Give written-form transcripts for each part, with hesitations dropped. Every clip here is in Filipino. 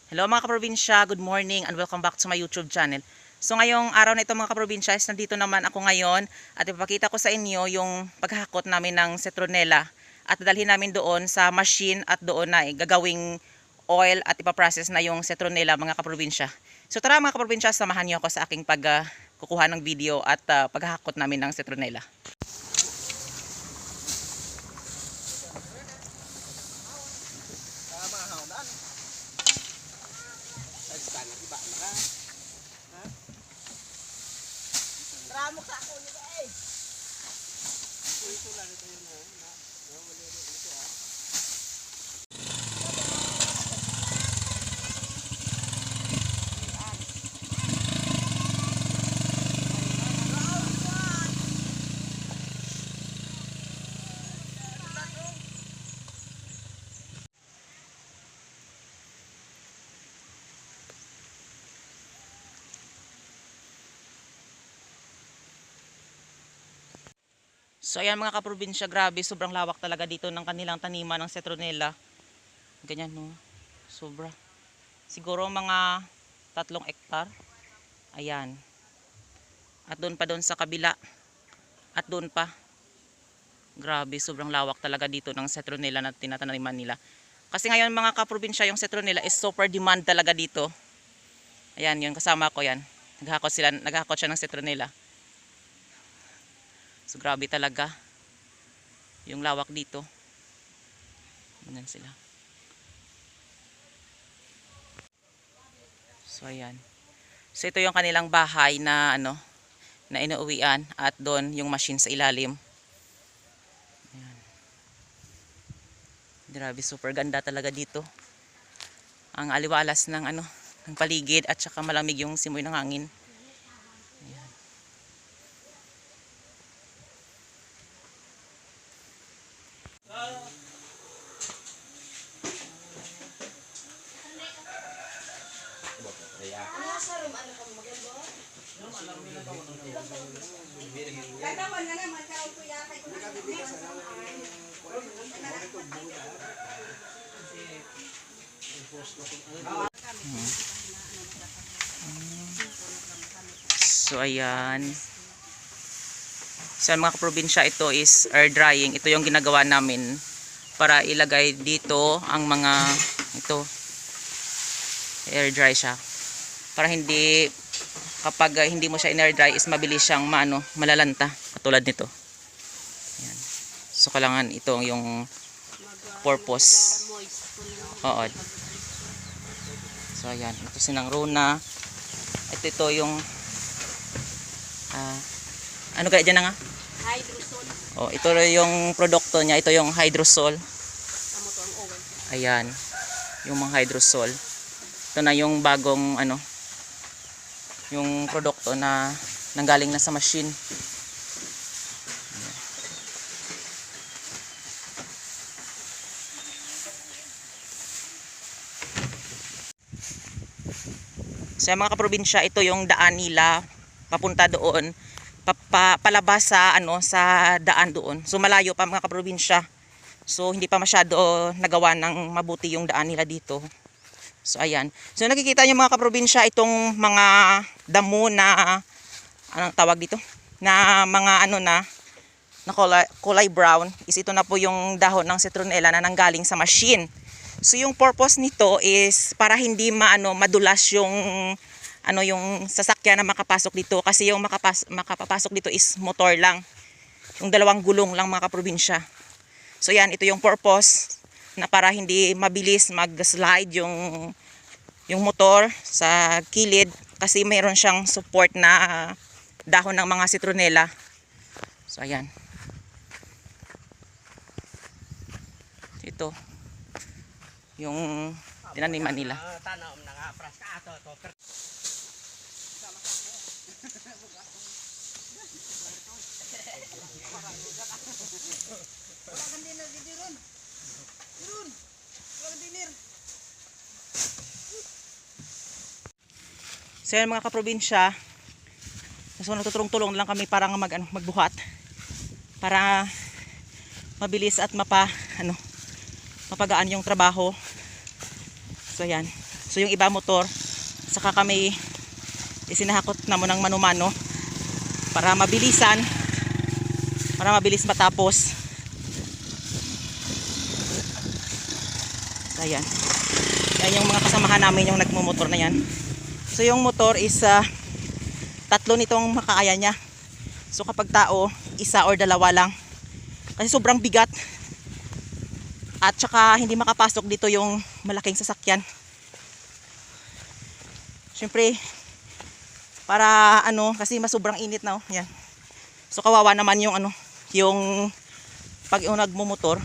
Hello mga kaprobinsya, good morning and welcome back to my YouTube channel. So ngayong araw na ito mga kaprobinsya, nandito naman ako ngayon at ipapakita ko sa inyo yung paghahakot namin ng citronella at dadalhin namin doon sa machine at doon na gagawing oil at ipaprocess na yung citronella mga kaprobinsya. So tara mga kaprobinsya, samahan niyo ako sa aking pagkukuha ng video at paghahakot namin ng citronella. Ramo sa ako nito eh. So ayan mga kaprobinsya, grabe, sobrang lawak talaga dito ng kanilang taniman ng citronella. Ganyan no, sobra. Siguro mga 3 hektar. Ayan. At doon pa doon sa kabila. At doon pa. Grabe, sobrang lawak talaga dito ng citronella na tinataniman nila. Kasi ngayon mga kaprobinsya, yung citronella is super demand talaga dito. Ayan, yun kasama ko yan. Naghahakot siya ng citronella. So grabe talaga yung lawak dito. Ganyan sila. So ayan. So ito yung kanilang bahay na na inuuwian at doon yung machine sa ilalim. Ayan. Grabe, super ganda talaga dito. Ang aliwalas ng ng paligid at saka malamig yung simoy ng hangin. So ayan. So mga kaprobinsya, ito is air drying. Ito yung ginagawa namin para ilagay dito ang mga ito. Air dry siya. Para hindi, kapag hindi mo siya in air dry is mabilis siyang malalanta katulad nito. Ayan. So kailangan ito yung purpose. Oo. So ayan, ito sinang Rona. Ito yung ano kaya dyan na nga? Hydrosol. Oh, ito yung produkto niya. Ito yung hydrosol. Ayan. Yung mga hydrosol. Ito na yung bagong yung produkto na nanggaling na sa machine. So mga kaprobinsya, ito yung daan nila papunta doon, palabas sa sa daan doon. So malayo pa mga kaprobinsya. So hindi pa masyado nagawa ng mabuti yung daan nila dito. So ayan. So nakikita niyo mga kaprobinsya, itong mga damo na anong tawag dito? Na mga na kulay brown, is ito na po yung dahon ng citronella na nanggaling sa machine. So yung purpose nito is para hindi madulas yung yung sasakyan na makapasok dito, kasi yung makapapasok dito is motor lang. Yung 2 gulong lang mga kaprobinsya. So yan, ito yung purpose na para hindi mabilis mag-slide yung motor sa kilid, kasi mayroon siyang support na dahon ng mga citronella. So ayan. Ito yung tinaniman nila. So yan mga kaprobinsya, so nagtutulong-tulong lang kami para magbuhat para mabilis at mapagaan yung trabaho. So ayan, So yung iba motor, saka kami isinahakot na mo ng mano-mano para mabilisan, para mabilis matapos. So ayan. Yan yung mga kasamahan namin yung nagmumotor na yan. So yung motor is tatlo nitong makaaya niya. So kapag tao, isa or dalawa lang. Kasi sobrang bigat. At saka hindi makapasok dito yung malaking sasakyan. Siyempre, para ano, kasi mas sobrang init na. Yan. So kawawa naman yung ano, yung pag yung nagmumotor,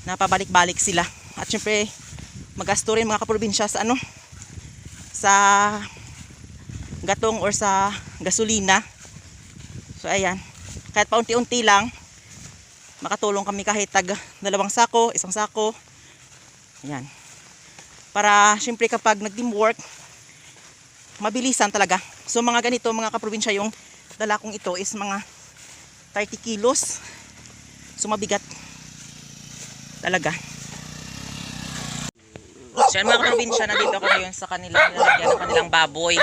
napabalik-balik sila. At siyempre, magasto rin mga kaprobinsya sa ano, sa gatong or sa gasolina. So ayan, kahit paunti-unti lang makatulong kami kahit tag 2 sako, 1 sako. Ayan. Para siyempre kapag nag-teamwork, mabilisan talaga. So mga ganito mga kaprobinsya, yung dala kong ito is mga 30 kilos. So mabigat talaga. So yan mga kaprobinsya, nandito ako ngayon sa kanilang nilalagyan ng kanilang baboy.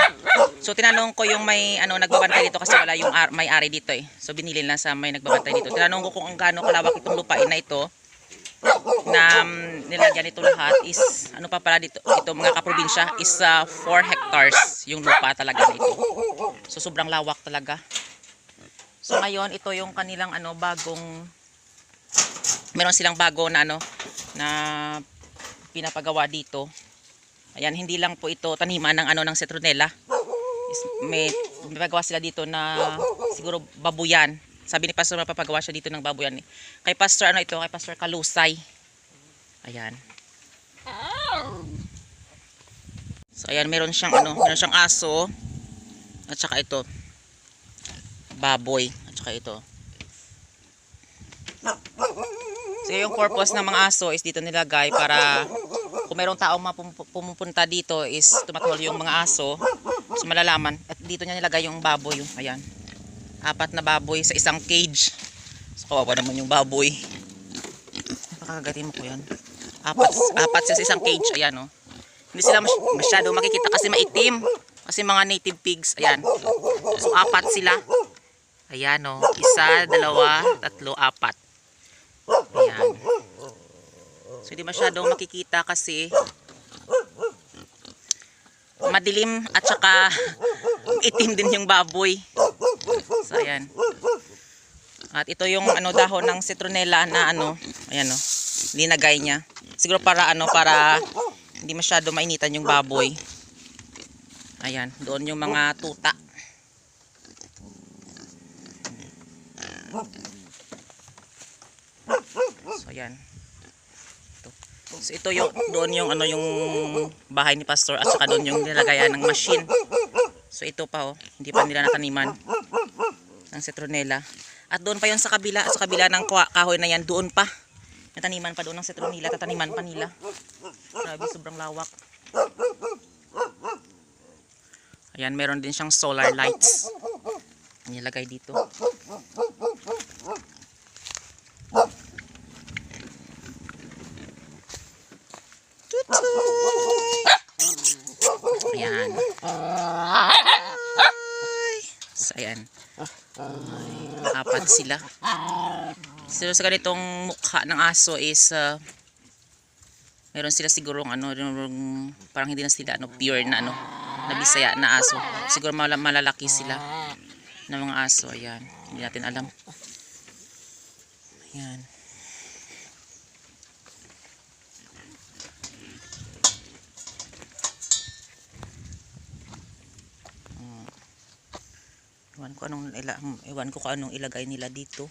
So tinanong ko yung may ano nagbabantay dito kasi wala yung may-ari dito eh. So binili lang sa may nagbabantay dito. Tinanong ko kung ang gaano kalawak itong lupain na ito na nilagyan ito lahat is ano pa pala dito. Ito mga kaprobinsya is 4 hectares yung lupa talaga na ito. So sobrang lawak talaga. So ngayon ito yung kanilang ano bagong, meron silang bago na ano na pinapagawa dito. Ayan, hindi lang po ito taniman ng ano ng citronella. May pinapagawa sila dito na siguro babuyan. Sabi ni Pastor mapapagawa siya dito ng babuyan. Kay Pastor ano ito, kay Pastor Kalusay. Ayan. So ayan, meron siyang ano, meron siyang aso at saka ito baboy at saka ito. So yung purpose ng mga aso is dito nilagay para kung mayroong taong pumupunta dito is tumatol yung mga aso, so malalaman. At dito niya nilagay yung baboy. Ayan. 4 na baboy sa isang cage. So kawawa naman yung baboy. Nakakagatin mo ko yan. 4 sa isang cage. Ayan o. Hindi sila masyado makikita kasi maitim. Kasi mga native pigs. Ayan. So 4 sila. Ayan o. 1, 2, 3, 4. Ayan. So hindi masyadong makikita kasi madilim at saka itim din yung baboy. So ayan. At ito yung ano dahon ng citronella na ano, ayan o, linagay niya. Siguro para ano, para hindi masyado mainitan yung baboy. Ayan, doon yung mga tuta. So ayan. So ito yung doon yung ano yung bahay ni Pastor at saka doon yung nilagayan ng machine. So ito pa oh, hindi pa nila nataniman ng citronella. At doon pa yon sa kabila ng kahoy na yan, doon pa. Nataniman pa doon ng citronella, tataniman pa nila. Grabe, sobrang lawak. Ayan, meron din siyang solar lights. Nilagay dito. Ayan. So, ayan. Ay, 4 sila. So, sa ganitong mukha ng aso is meron sila sigurong ano, parang hindi na sila ano, pure na ano, na Bisaya na aso. Siguro malalaki sila na mga aso. Ayan. Hindi natin alam. Ayan. Iwan ko kung anong ilagay nila dito.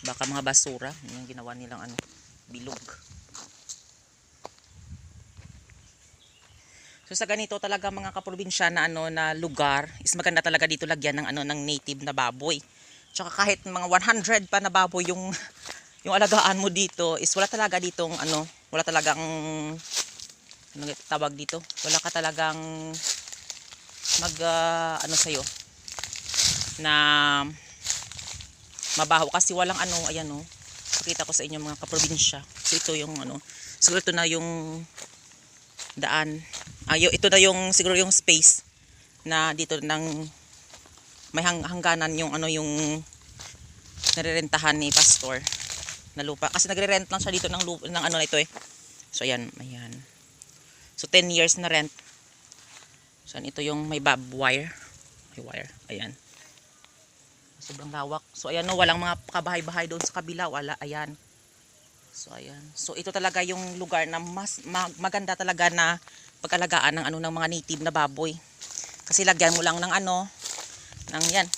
Baka mga basura. Yan yung ginawa nilang ano, bilog. So sa ganito talaga mga kaprobinsya na ano na lugar, is maganda talaga dito lagyan ng ano ng native na baboy. Tsaka kahit mga 100 pa na baboy yung alagaan mo dito, is wala talaga ditong ano, wala talagang ano tawag dito. Wala ka talagang ano sa'yo na mabaho kasi walang ano, ayan o, pakita ko sa inyo mga kaprobinsya. So ito yung ano, siguro ito na yung daan. Ito na yung siguro yung space na dito ng may hangganan yung ano yung nirerentahan ni pastor na lupa. Kasi nagre-rent lang siya dito ng lupa, ng ano na ito eh. So ayan, ayan. So 10 years na rent. So ito yung may bob wire. May wire. Ayan. Sobrang lawak. So ayan no, walang mga kabahay-bahay doon sa kabila, wala. Ayan. So ayan. So ito talaga yung lugar na mas maganda talaga na pag-alagaan ng ano ng mga native na baboy. Kasi lagyan mo lang ng ano, ng yan,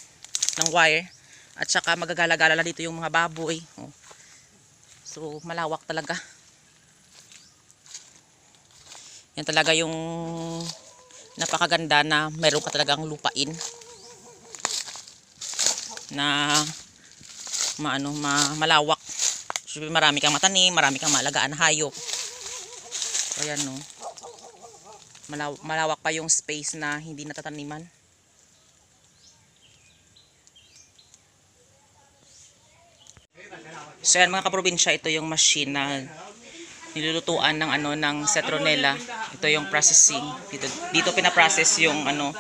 ng wire. At saka magagala-gala dito yung mga baboy. Oh. So malawak talaga. Yan talaga yung napakaganda na meron ka talagang lupain na malawak. So, marami kang matanim, marami kang maalagaan na hayop. So ayan no. Malawak pa yung space na hindi natataniman. So yan mga kaprobinsya, ito yung machine na nilulutuan ng ano ng citronella. Ito yung processing. Dito pinaprocess yung ano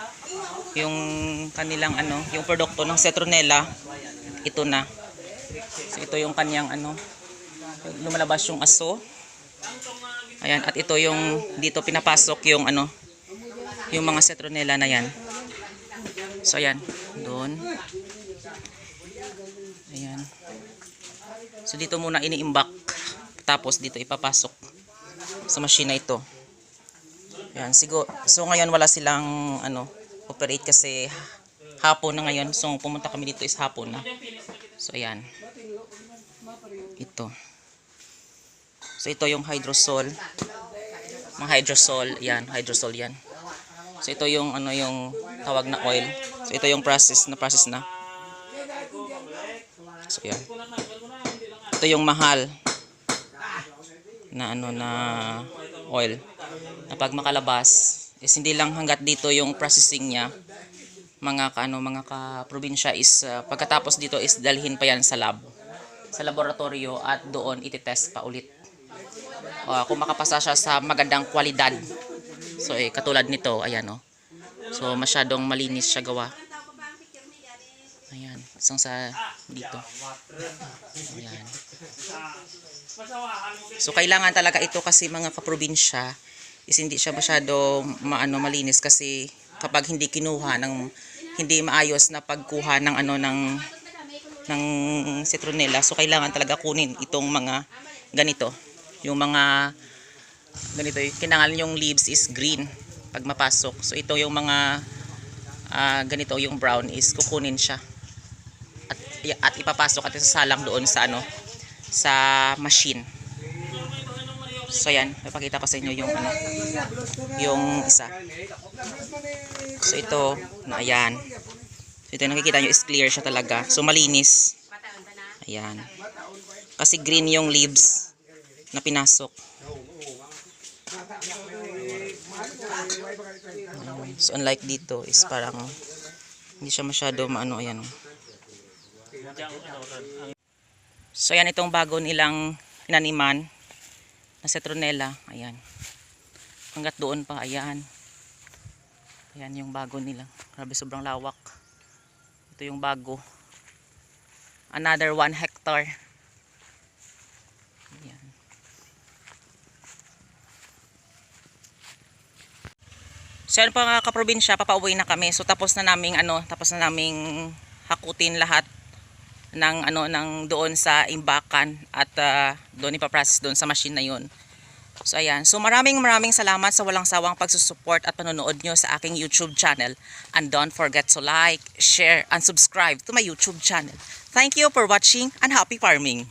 yung kanilang ano, yung produkto ng citronella. Ito na. So ito yung kanyang ano, lumalabas yung aso. Ayan, at ito yung dito pinapasok yung ano, yung mga citronella na yan. So ayan, doon. Ayan. So dito muna iniimbak. Tapos dito ipapasok sa machine na ito. Ayan, siguro. So ngayon wala silang ano, operate kasi hapon na ngayon. So pumunta kami dito is hapon na. So ayan. Ito. So ito yung hydrosol. Mga hydrosol, yan, hydrosol yan. So ito yung ano yung tawag na oil. So ito yung process na. So yan. Ito yung mahal na ano na oil. Na pag makalabas is hindi lang hanggat dito yung processing niya. Mga ka-probinsya is pagkatapos dito is dalhin pa yan sa lab. Sa laboratorio at doon ititest pa ulit. Kung makapasa siya sa magandang kwalidad. So katulad nito, ayan oh. So masyadong malinis siya gawa. Ayan, isang sa dito. Ayan. So kailangan talaga ito kasi mga kaprobinsya is hindi siya masyado malinis kasi kapag hindi kinuha ng hindi maayos na pagkuha ng ano ng citronella, so kailangan talaga kunin itong mga ganito. Yung mga ganito, kailangan yung leaves is green pag mapasok. So ito yung mga ganito, yung brown is kukunin siya at ipapasok at isasalang doon sa ano, sa machine. So yan, ipakita ko sa inyo yung ano, yung isa. So ito na ayan. So ito nakikita nyo is clear siya talaga. So malinis. Ayan. Kasi green yung leaves na pinasok. So unlike dito is parang hindi siya masyado maano, ayan. So yan itong bago nilang inaniman na citronella. Ayan. Hanggat doon pa, ayan. Ayan yung bago nila. Grabe, sobrang lawak. Ito yung bago. Another 1 hectare. Ayan. So yan pa mga kaprobinsya, papauwi na kami. So tapos na naming hakutin lahat ng ng doon sa imbakan at doon ipaprocess doon sa machine na yun. So ayan. So maraming salamat sa walang sawang pagsusupport at panonood nyo sa aking YouTube channel. And don't forget to like, share, and subscribe to my YouTube channel. Thank you for watching and happy farming!